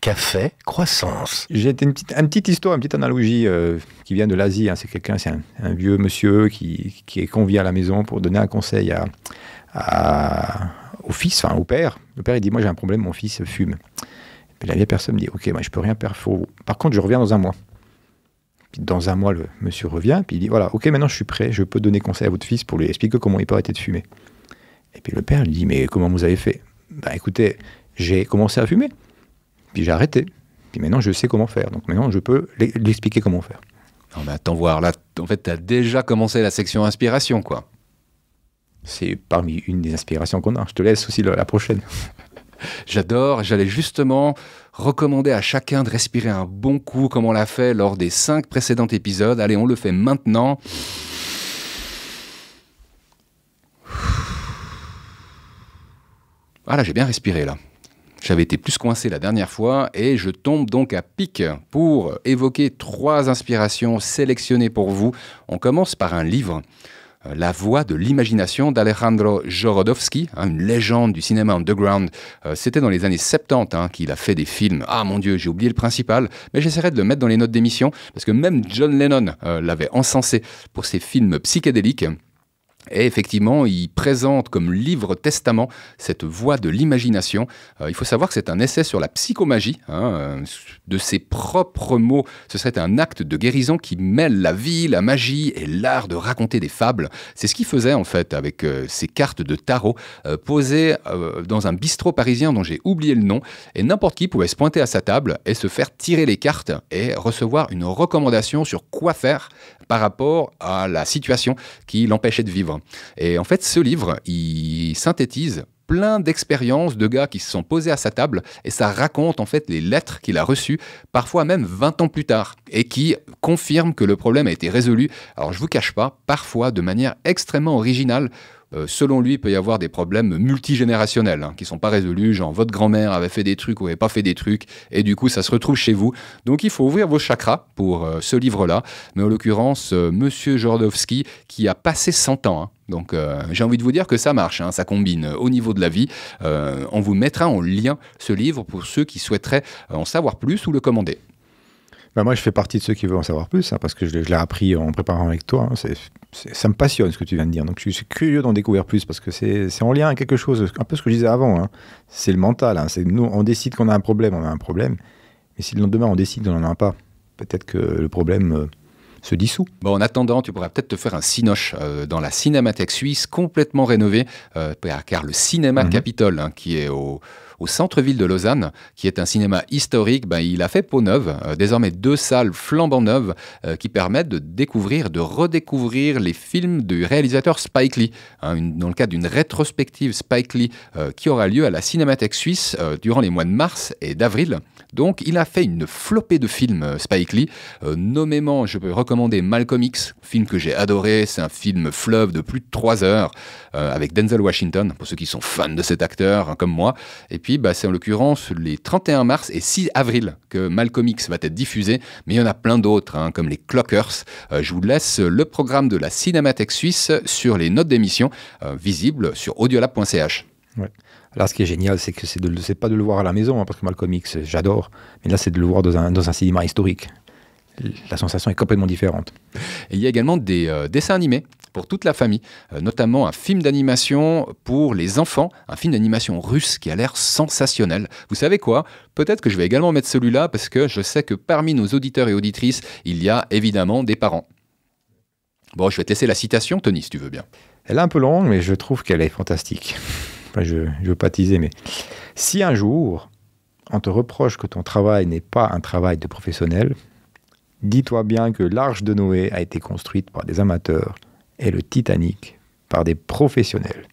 Café Croissance. J'ai une petite histoire, une petite analogie qui vient de l'Asie. Hein. C'est un vieux monsieur qui est convié à la maison pour donner un conseil au fils, enfin au père. Le père, il dit, moi j'ai un problème, mon fils fume. Et puis la vieille personne me dit, ok, moi je peux rien faire. Par contre, je reviens dans un mois. Puis dans un mois, le monsieur revient, puis il dit, voilà, ok, maintenant je suis prêt, je peux donner conseil à votre fils pour lui expliquer comment il peut arrêter de fumer. Et puis le père lui dit, mais comment vous avez fait? Ben écoutez, j'ai commencé à fumer. Puis j'ai arrêté. Puis maintenant, je sais comment faire. Donc maintenant, je peux lui expliquer comment faire. Non, mais attends voir, là, en fait, tu as déjà commencé la section inspiration, quoi. C'est parmi une des inspirations qu'on a. Je te laisse aussi la prochaine. J'adore. J'allais justement recommander à chacun de respirer un bon coup, comme on l'a fait lors des 5 précédents épisodes. Allez, on le fait maintenant. Voilà, j'ai bien respiré, là. J'avais été plus coincé la dernière fois et je tombe donc à pic pour évoquer 3 inspirations sélectionnées pour vous. On commence par un livre, La voix de l'imagination d'Alejandro Jodorowsky, une légende du cinéma underground. C'était dans les années 70 qu'il a fait des films. Ah mon Dieu, j'ai oublié le principal, mais j'essaierai de le mettre dans les notes d'émission parce que même John Lennon l'avait encensé pour ses films psychédéliques. Et effectivement, il présente comme livre testament cette voie de l'imagination. Il faut savoir que c'est un essai sur la psychomagie. De ses propres mots, ce serait un acte de guérison qui mêle la vie, la magie et l'art de raconter des fables. C'est ce qu'il faisait en fait avec ses cartes de tarot posées dans un bistrot parisien dont j'ai oublié le nom. Et n'importe qui pouvait se pointer à sa table et se faire tirer les cartes et recevoir une recommandation sur quoi faire par rapport à la situation qui l'empêchait de vivre. Et en fait, ce livre, il synthétise plein d'expériences de gars qui se sont posés à sa table et ça raconte en fait les lettres qu'il a reçues, parfois même 20 ans plus tard, et qui confirment que le problème a été résolu. Alors je vous cache pas, parfois de manière extrêmement originale. Selon lui, il peut y avoir des problèmes multigénérationnels qui ne sont pas résolus, genre votre grand-mère avait fait des trucs ou n'avait pas fait des trucs, et du coup ça se retrouve chez vous. Donc il faut ouvrir vos chakras pour ce livre-là, mais en l'occurrence, Monsieur Jodorowsky, qui a passé 100 ans. Donc j'ai envie de vous dire que ça marche, ça combine au niveau de la vie. On vous mettra en lien ce livre pour ceux qui souhaiteraient en savoir plus ou le commander. Ben moi, je fais partie de ceux qui veulent en savoir plus, parce que je l'ai appris en préparant avec toi. Ça me passionne ce que tu viens de dire. Donc, je suis curieux d'en découvrir plus parce que c'est en lien avec quelque chose, un peu ce que je disais avant. C'est le mental. C'est nous, on décide qu'on a un problème, on a un problème. Mais si le lendemain, on décide qu'on n'en a pas, peut-être que le problème se dissout. Bon, en attendant, tu pourrais peut-être te faire un cinoche dans la Cinémathèque suisse, complètement rénovée, car le Cinéma Capitole, qui est au centre-ville de Lausanne, qui est un cinéma historique, il a fait peau neuve, désormais 2 salles flambant neuves qui permettent de découvrir, de redécouvrir les films du réalisateur Spike Lee, dans le cadre d'une rétrospective Spike Lee qui aura lieu à la Cinémathèque suisse durant les mois de mars et d'avril. Donc il a fait une flopée de films Spike Lee, nommément je peux recommander Malcolm X, film que j'ai adoré, c'est un film fleuve de plus de 3 heures avec Denzel Washington, pour ceux qui sont fans de cet acteur comme moi. Et puis c'est en l'occurrence les 31 mars et 6 avril que Malcolm X va être diffusé, mais il y en a plein d'autres, comme les Clockers. Je vous laisse le programme de la Cinémathèque suisse sur les notes d'émission, visibles sur audiolab.ch. Ouais. Là, ce qui est génial, c'est que c'est pas de le voir à la maison, parce que Malcolm X, j'adore, mais là, c'est de le voir dans un cinéma historique. La sensation est complètement différente. Et il y a également des dessins animés pour toute la famille, notamment un film d'animation pour les enfants, un film d'animation russe qui a l'air sensationnel. Vous savez quoi? Peut-être que je vais également mettre celui-là parce que je sais que parmi nos auditeurs et auditrices, il y a évidemment des parents. Bon, je vais te laisser la citation, Tony, si tu veux bien. Elle est un peu longue, mais je trouve qu'elle est fantastique. Enfin, je ne veux pas teaser, mais si un jour, on te reproche que ton travail n'est pas un travail de professionnel, dis-toi bien que l'Arche de Noé a été construite par des amateurs et le Titanic par des professionnels.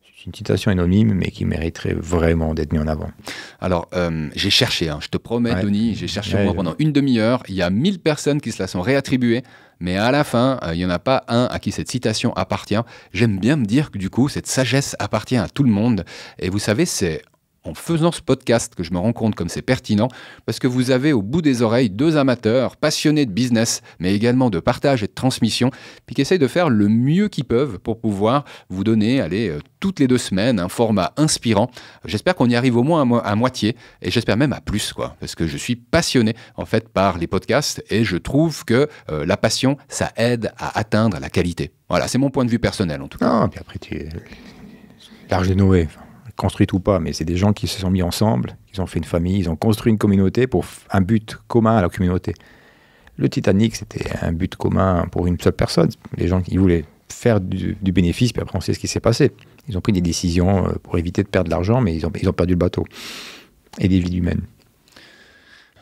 C'est une citation anonyme, mais qui mériterait vraiment d'être mise en avant. Alors, j'ai cherché, je te promets, Tony, j'ai cherché au moins pendant une demi-heure. Il y a 1000 personnes qui se la sont réattribuées, mais à la fin, il n'y en a pas un à qui cette citation appartient. J'aime bien me dire que du coup, cette sagesse appartient à tout le monde. Et vous savez, c'est en faisant ce podcast que je me rends compte comme c'est pertinent, parce que vous avez au bout des oreilles 2 amateurs passionnés de business, mais également de partage et de transmission, puis qui essayent de faire le mieux qu'ils peuvent pour pouvoir vous donner, toutes les 2 semaines, un format inspirant. J'espère qu'on y arrive au moins à moitié, et j'espère même à plus, parce que je suis passionné en fait par les podcasts, et je trouve que la passion, ça aide à atteindre la qualité. Voilà, c'est mon point de vue personnel en tout cas. Non, puis après, l'Arche de Noé, construite ou pas, mais c'est des gens qui se sont mis ensemble, ils ont fait une famille, ils ont construit une communauté pour un but commun à la communauté. Le Titanic, c'était un but commun pour une seule personne. Les gens qui voulaient faire du bénéfice, puis après on sait ce qui s'est passé. Ils ont pris des décisions pour éviter de perdre de l'argent, mais ils ont perdu le bateau et des vies humaines.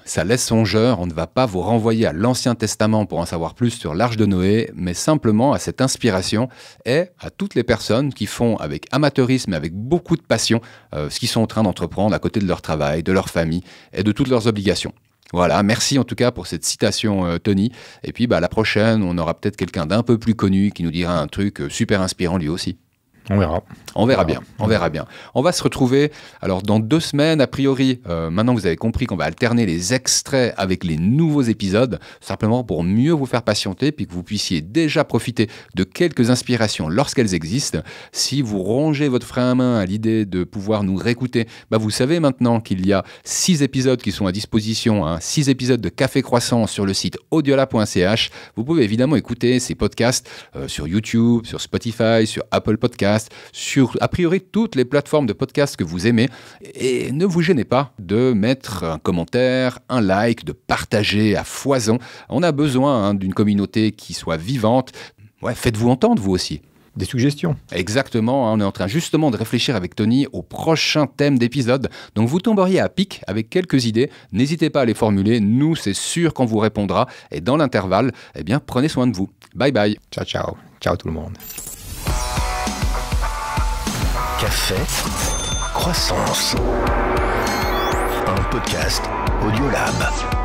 Ça laisse songeur, on ne va pas vous renvoyer à l'Ancien Testament pour en savoir plus sur l'Arche de Noé, mais simplement à cette inspiration et à toutes les personnes qui font avec amateurisme et avec beaucoup de passion ce qu'ils sont en train d'entreprendre à côté de leur travail, de leur famille et de toutes leurs obligations. Voilà, merci en tout cas pour cette citation, Tony. Et puis la prochaine, on aura peut-être quelqu'un d'un peu plus connu qui nous dira un truc super inspirant lui aussi. On verra. On verra bien. On va se retrouver alors dans 2 semaines, a priori. Maintenant, vous avez compris qu'on va alterner les extraits avec les nouveaux épisodes, simplement pour mieux vous faire patienter, puis que vous puissiez déjà profiter de quelques inspirations lorsqu'elles existent. Si vous rongez votre frein à main à l'idée de pouvoir nous réécouter, vous savez maintenant qu'il y a 6 épisodes qui sont à disposition, 6 épisodes de Café Croissant sur le site audiola.ch. Vous pouvez évidemment écouter ces podcasts sur YouTube, sur Spotify, sur Apple Podcasts, sur a priori toutes les plateformes de podcast que vous aimez, et ne vous gênez pas de mettre un commentaire, un like, de partager à foison. On a besoin d'une communauté qui soit vivante. Faites-vous entendre vous aussi. Des suggestions. Exactement, on est en train justement de réfléchir avec Tony au prochain thème d'épisode, donc vous tomberiez à pic avec quelques idées, n'hésitez pas à les formuler, nous c'est sûr qu'on vous répondra, et dans l'intervalle, prenez soin de vous. Bye bye. Ciao, ciao. Ciao tout le monde. Café Croissance. Un podcast Audiolab.